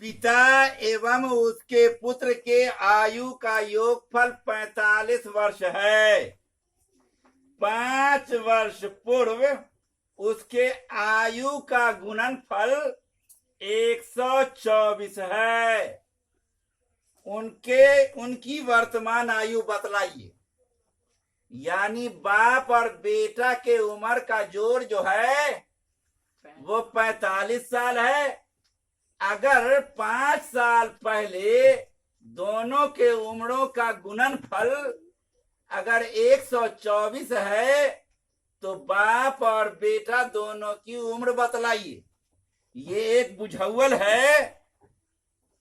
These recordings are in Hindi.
पिता एवं उसके पुत्र के आयु का योगफल 45 वर्ष है। 5 वर्ष पूर्व उसके आयु का गुणनफल 124 है। उनकी वर्तमान आयु बतलाइए। यानी बाप और बेटा के उम्र का जोड़ जो है वो 45 साल है। अगर 5 साल पहले दोनों के उम्रों का गुणनफल अगर 124 है तो बाप और बेटा दोनों की उम्र बतलाइए। ये एक बुझावल है,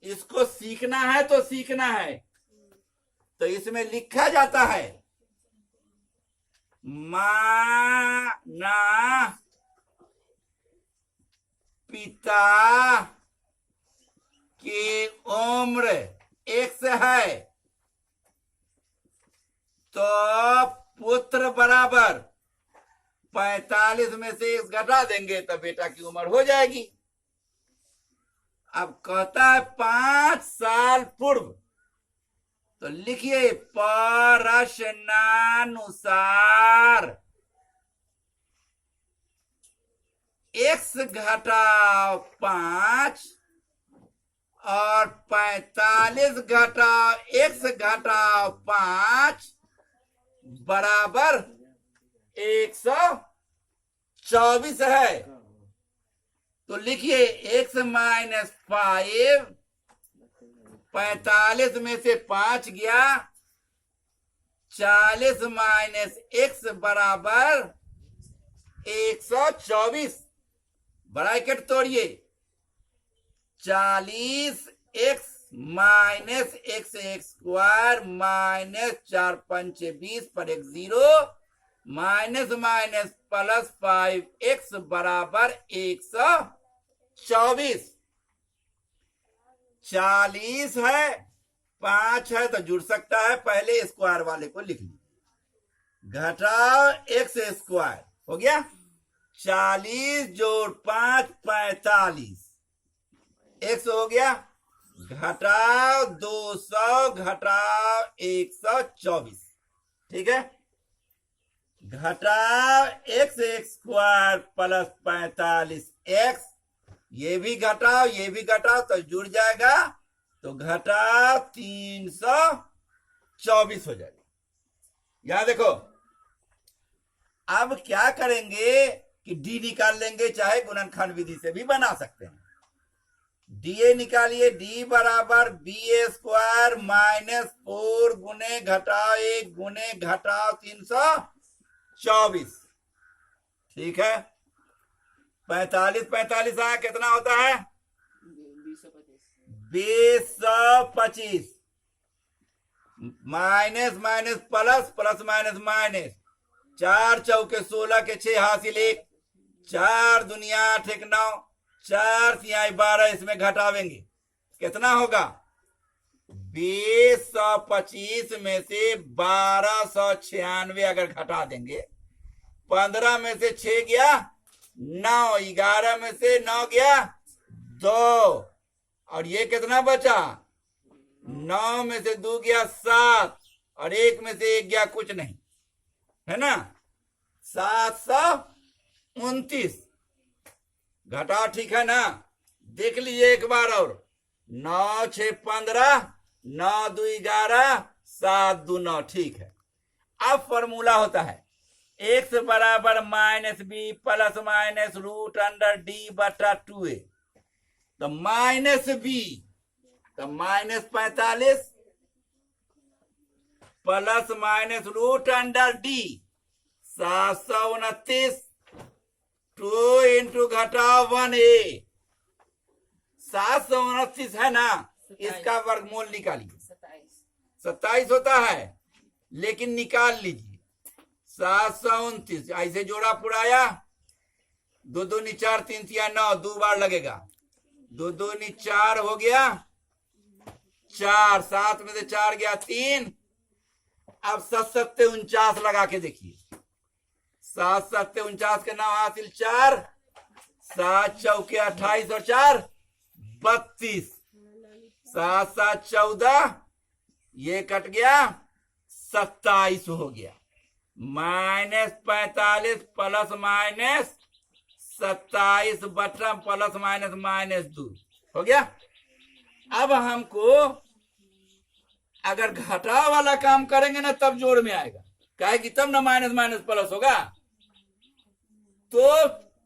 इसको सीखना है तो सीखना है। तो इसमें लिखा जाता है माना पिता की उम्र x है तो पुत्र बराबर 45 में से x घटा देंगे तो बेटा की उम्र हो जाएगी। अब कहता है 5 साल पूर्व, तो लिखिए प्रश्नानुसार x घटाओ 5 और 45 घटाओ x घटाओ 5 बराबर 124 है। तो लिखिए x माइनस 5, 45 में से 5 गया, 40 माइनस x बराबर 124। ब्रैकेट तोड़िए, 40x minus x square minus 4 पंच 20 पर एक 0 माइनस माइनस प्लस 5x बराबर 124। 40 है, 5 है तो जुड़ सकता है, पहले स्क्वायर वाले को लिख लीजिए। घटाओ x स्क्वायर हो गया, 40 जोड़ 5 45 x हो गया। घटाओ 200 घटाओ 124, ठीक है। घटाओ x स्क्वायर प्लस 45x, ये भी घटाओ ये भी घटाओ तो जुड़ जाएगा, तो घटाओ 324 हो जाएगा। यहां देखो, अब क्या करेंगे कि d निकाल लेंगे, चाहे गुणनखंड विधि से भी बना सकते हैं। डीए निकालिए, d बराबर b स्क्वायर माइनस 4 गुने घटाओ 1 गुने घटाओ 324, ठीक है। 45 45 आया, कितना होता है 225, minus minus plus plus minus minus, 4 चौके 16 के 6 हासिल 1, 4 दुनिया 8 1 9, 4 सियाई 12, इसमें घटावेंगे कितना होगा 225 में से 1296 अगर घटा देंगे, 15 में से 6 गया 9, 11 में से 9 गया 2, और ये कितना बचा 9 में से 2 गया 7, और 1 में से 1 गया कुछ नहीं, है ना। 729 घटाओ, ठीक है ना। देख लीजिए एक बार और, 9 6 15, 9 2 11, 7 2 9, ठीक है। अब फॉर्मूला होता है x बराबर minus b plus minus root under d बटा 2a, तो माइनस बी तो minus 45 plus minus root under d 729, 2 into घटाओ 1a, 729 है ना, इसका वर्गमूल निकालिए। 27 होता है, लेकिन निकाल लीजिए। 729 ऐसे जोड़ा पुराया, 2 2 नी 4 3 3 9, 2 बार लगेगा, 2 2 नी 4 हो गया 4, 7 में से 4 गया 3। अब 7 7 49 लगा के देखिए, 7 7 49 के 9 हासिल 4, 7 चौके 28 और 4 32, 7 7 14, ये कट गया 27 हो गया। -45 प्लस माइनस 27 बटा प्लस माइनस -2 हो गया। अब हमको अगर घटाव वाला काम करेंगे ना तब जोड़ में आएगा, काहे कि तब ना माइनस माइनस प्लस होगा। तो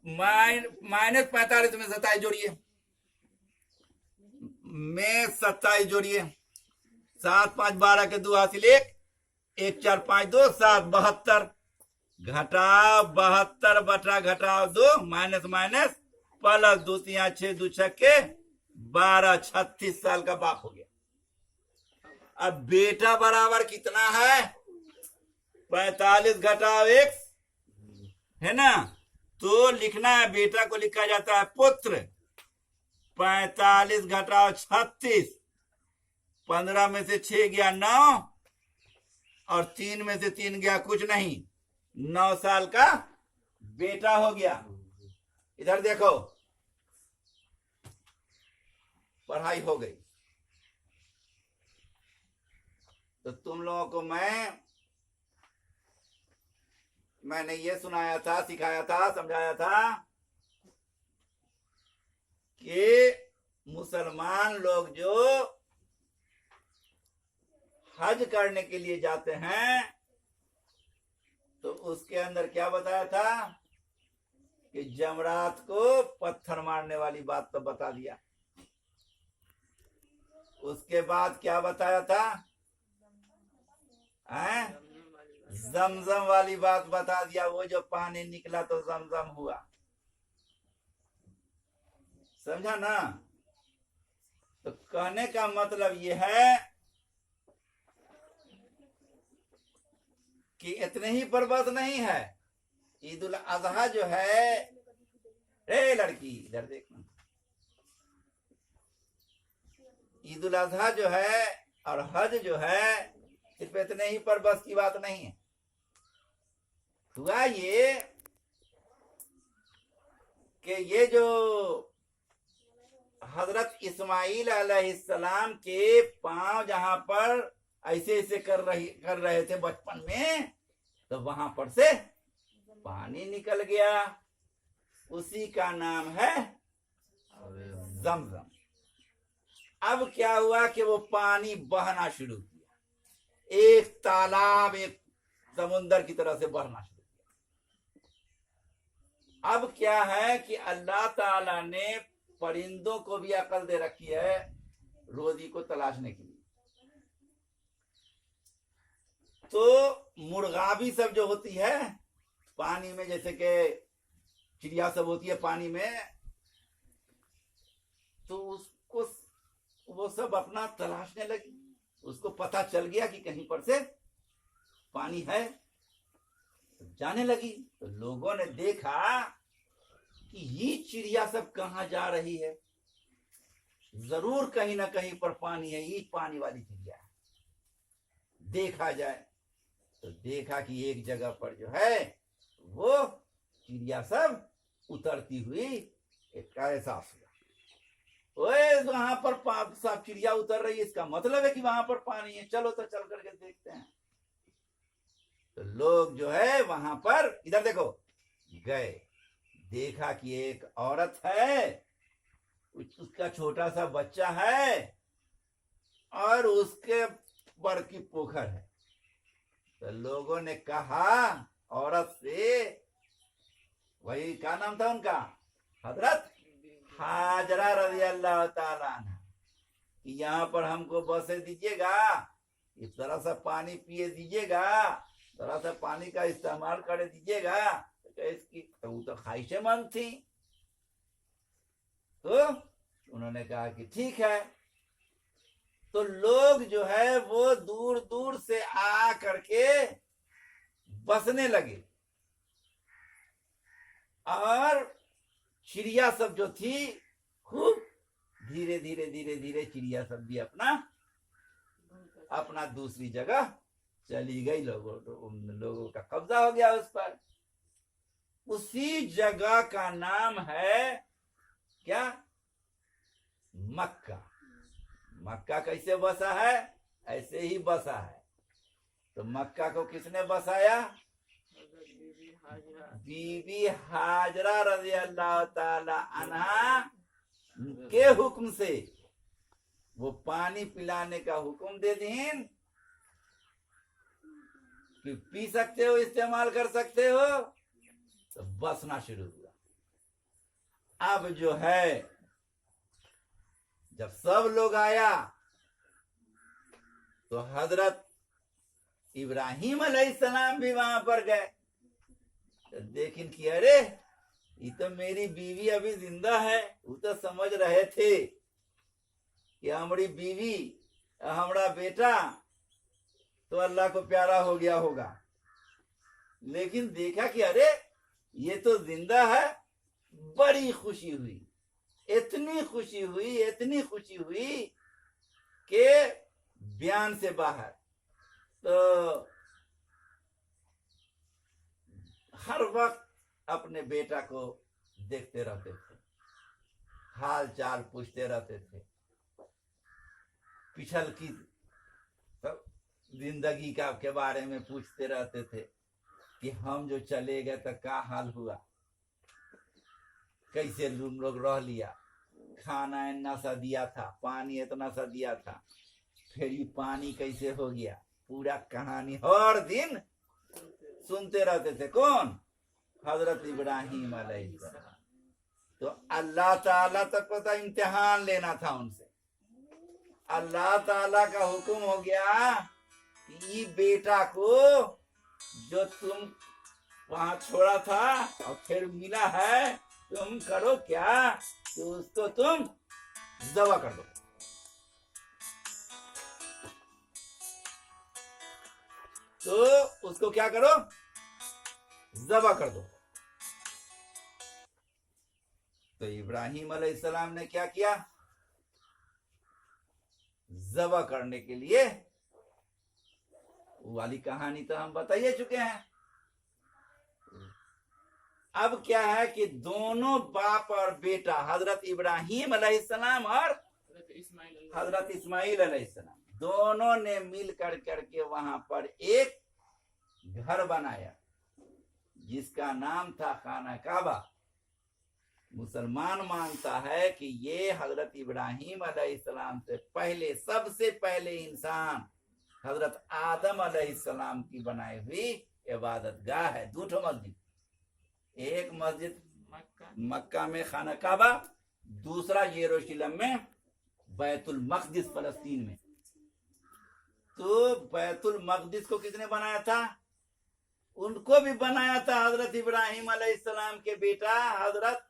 -45 में 27 जोड़िए, में 27 जोड़िए, 7 5 12 के 2 हासिल 1, 1 4 5 2 7 72, घटाव 72 बटा घटाव 2 माइनस माइनस प्लस 2 यहाँ 6 2 6 के 12, 36 साल का बाप हो गया। अब बेटा बराबर कितना है? 45 घटाव 1 है ना, तो लिखना है, बेटा को लिखा जाता है पुत्र। 45 घटाव 36, 15 में से 6 गया 9 और 3 में से 3 गया कुछ नहीं, 9 साल का बेटा हो गया। इधर देखो, पढ़ाई हो गई। तो तुम लोगों को मैंने ये सुनाया था, सिखाया था, समझाया था कि मुसलमान लोग जो हज करने के लिए जाते हैं तो उसके अंदर क्या बताया था कि जमरात को पत्थर मारने वाली बात तो बता दिया। उसके बाद क्या बताया था? जमजम वाली बात बता दिया, वो जो पानी निकला तो जमजम हुआ। समझा ना? तो कहने का मतलब ये है कि इतने ही पर बस नहीं है। ईद उल अजहा जो है, रे लड़की इधर देखना, ईद उल अजहा जो है और हज जो है सिर्फ इतने ही पर बस की बात नहीं है। हुआ ये कि ये जो हजरत इस्माइल अलैहिस्सलाम के पांव जहां पर ऐसे ऐसे कर रहे थे बचपन में, तो वहां पर से पानी निकल गया, उसी का नाम है जमजम। अब क्या हुआ कि वो पानी बहना शुरू किया, एक तालाब, एक समुंदर की तरह से बहना शुरू किया। अब क्या है कि अल्लाह ताला ने परिंदों को भी अकल दे रखी है रोजी को तलाशने के लिए। तो मुर्गाबी सब जो होती है पानी में, जैसे कि चिड़िया सब होती है पानी में, तो उसको वो सब अपना तलाशने लगी। उसको पता चल गया कि कहीं पर से पानी है, तो जाने लगी। तो लोगों ने देखा कि ये चिड़िया सब कहाँ जा रही है, जरूर कहीं ना कहीं पर पानी है, ये पानी वाली चिड़िया है, देखा जाए। तो देखा कि एक जगह पर जो है वो चिड़िया सब उतरती हुई एक एहसास हुआ, ओए वहां पर सब चिड़िया उतर रही है, इसका मतलब है कि वहां पर पानी है, चलो तो चल करके देखते हैं। तो लोग जो है वहां पर, इधर देखो, गए, देखा कि एक औरत है, उसका छोटा सा बच्चा है और उसके बर की पोखर है। तो लोगों ने कहा औरत से, वही क्या नाम था उनका, हजरत हाजरा रज़ी अल्लाह ताला अन्हा, कि यहाँ पर हमको बसे दीजिएगा, इस तरह से पानी पिए दीजिएगा, थोड़ा सा पानी का इस्तेमाल कर दीजिएगा। तो इसकी तो वो तो ख्वाहिशमंद थी, तो उन्होंने कहा कि ठीक है। तो लोग जो है वो दूर दूर से आ करके बसने लगे और चिड़िया सब जो थी खूब धीरे धीरे धीरे धीरे चिड़िया सब भी अपना अपना दूसरी जगह चली गई। लोगों का कब्जा हो गया उस पर। उसी जगह का नाम है क्या? मक्का। मक्का कैसे बसा है, ऐसे ही बसा है। तो मक्का को किसने बसाया? बीबी हाजरा रजी अल्लाह ताला अन्हा के हुक्म से वो पानी पिलाने का हुक्म दे दीन कि पी सकते हो, इस्तेमाल कर सकते हो, तो बसना शुरू हुआ। अब जो है जब सब लोग आया तो हजरत इब्राहिम अलैहिस्सलाम भी वहां पर गए। तो देखें कि अरे ये तो मेरी बीवी अभी जिंदा है। वो तो समझ रहे थे कि हमारी बीवी हमारा बेटा तो अल्लाह को प्यारा हो गया होगा, लेकिन देखा कि अरे ये तो जिंदा है। बड़ी खुशी हुई, इतनी खुशी हुई, इतनी खुशी हुई कि बयान से बाहर। तो हर वक्त अपने बेटा को देखते रहते थे, हाल चाल पूछते रहते थे, पिछल की जिंदगी का के बारे में पूछते रहते थे कि हम जो चले गए तो क्या हाल हुआ, कैसे तुम लोग रह लिया, खाना इतना सा दिया था, पानी इतना सा दिया था, फिर ये पानी कैसे हो गया, पूरा कहानी हर दिन सुनते रहते थे। कौन? हजरत इब्राहिम अलैहिस्सलाम। तो अल्लाह ताला तक पता इम्तिहान लेना था उनसे। अल्लाह ताला का हुक्म हो गया कि ये बेटा को जो तुम वहां छोड़ा था और फिर मिला है, तुम करो क्या, तो उसको तुम ज़बह कर दो। तो उसको क्या करो? ज़बह कर दो। तो इब्राहिम अलैहिस्सलाम ने क्या किया? ज़बह करने के लिए, वो वाली कहानी तो हम बता ही चुके हैं। अब क्या है कि दोनों बाप और बेटा हजरत इब्राहिम अलैहिस्सलाम और हजरत इस्माइल अलैहिस्सलाम दोनों ने मिल कर करके वहां पर एक घर बनाया जिसका नाम था खाना काबा। मुसलमान मानता है कि ये हजरत इब्राहिम अलैहिस्सलाम से पहले, सबसे पहले इंसान हजरत आदम अलैहिस्सलाम की बनाई हुई इबादतगाह है। दो ठो मस्जिद, एक मस्जिद मक्का में खाना काबा, दूसरा यरूशलेम में बैतुल मक़दिस फलस्तीन में। तो बैतुल मक़दिस को किसने बनाया था? उनको भी बनाया था हजरत इब्राहिम अलैहिस्सलाम के बेटा हजरत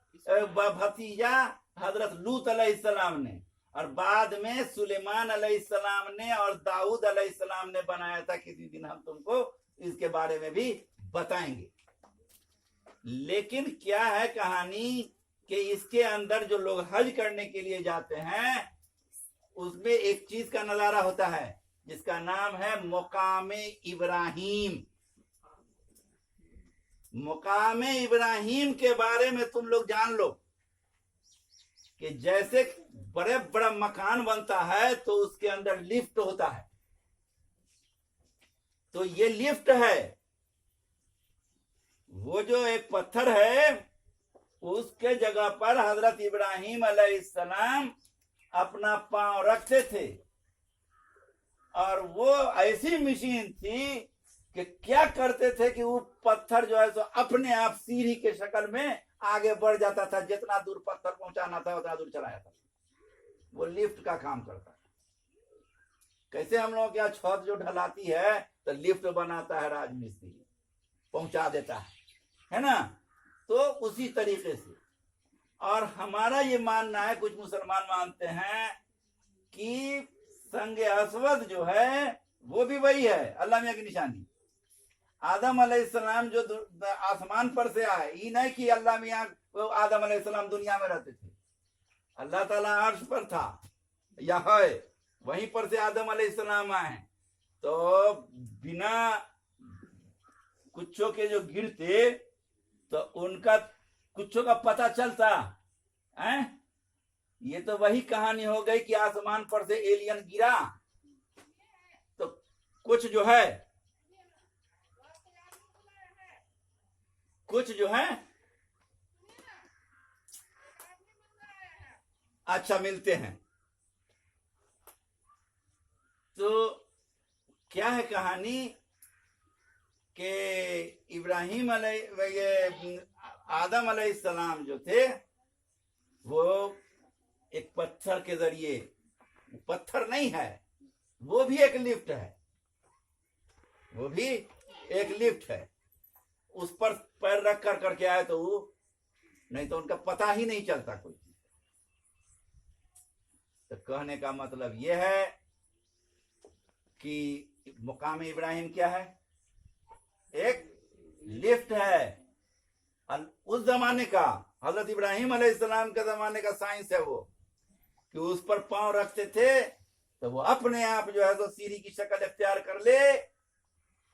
भतीजा हजरत लूत अलैहिस्सलाम ने, और बाद में सुलेमान अलैहिस्सलाम ने और दाऊद अलैहिस्सलाम ने बनाया था। किसी दिन हम तुमको इसके बारे में भी बताएंगे। लेकिन क्या है कहानी कि इसके अंदर जो लोग हज करने के लिए जाते हैं उसमें एक चीज का नजारा होता है जिसका नाम है मुकामे इब्राहिम। मुकामे इब्राहिम के बारे में तुम लोग जान लो कि जैसे बड़े बड़ा मकान बनता है तो उसके अंदर लिफ्ट होता है। तो ये लिफ्ट है, वो जो एक पत्थर है उसके जगह पर हजरत इब्राहिम अलैहिस्सलाम अपना पांव रखते थे, और वो ऐसी मशीन थी कि क्या करते थे कि वो पत्थर जो है सो अपने आप सीढ़ी के शक्ल में आगे बढ़ जाता था। जितना दूर पत्थर पहुंचाना था उतना दूर चला जाता था। वो लिफ्ट का काम करता है। कैसे हम लोग क्या छत जो ढलाती है तो लिफ्ट बनाता है राजमिस्त्री, पहुंचा देता है ना। तो उसी तरीके से, और हमारा ये मानना है, कुछ मुसलमान मानते हैं कि संगे अस्वद जो है वो भी वही है, अल्लाह मियां की निशानी। आदम अलैहिस्सलाम जो आसमान पर से आए, ये नहीं कि अल्लाह मियां आदम अलैहिस्सलाम दुनिया में रहते थे। अल्लाह ताला अर्श पर था या है, वहीं पर से आदम अलैहिस्सलाम आए। तो बिना कुछों के जो गिरते तो उनका कुछों का पता चलता है, ये तो वही कहानी हो गई कि आसमान पर से एलियन गिरा, तो कुछ जो है अच्छा मिलते हैं। तो क्या है कहानी कि इब्राहिम आदम अलैहिस्सलाम जो थे वो एक पत्थर के जरिए, पत्थर नहीं है, वो भी एक लिफ्ट है, वो भी एक लिफ्ट है, उस पर पैर रख कर करके आए तो वो, नहीं तो उनका पता ही नहीं चलता कोई। तो कहने का मतलब यह है कि मुकाम इब्राहिम क्या है, एक लिफ्ट है। उस जमाने का हजरत इब्राहिम अलैहिस्सलाम के जमाने का साइंस है वो, कि उस पर पांव रखते थे तो वो अपने आप जो है तो सीढ़ी की शक्ल इख्तियार कर ले,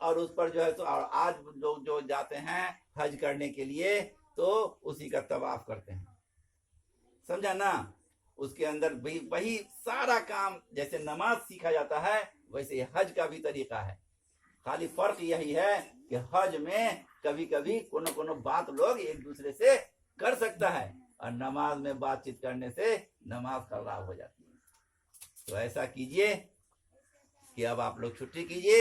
और उस पर जो है तो आज लोग जो जाते हैं हज करने के लिए तो उसी का तवाफ करते हैं, समझा ना। उसके अंदर भी वही सारा काम, जैसे नमाज सीखा जाता है वैसे हज का भी तरीका है। खाली फर्क यही है कि हज में कभी कभी कोनो बात लोग एक दूसरे से कर सकता है, और नमाज में बातचीत करने से नमाज खराब हो जाती है। तो ऐसा कीजिए कि अब आप लोग छुट्टी कीजिए।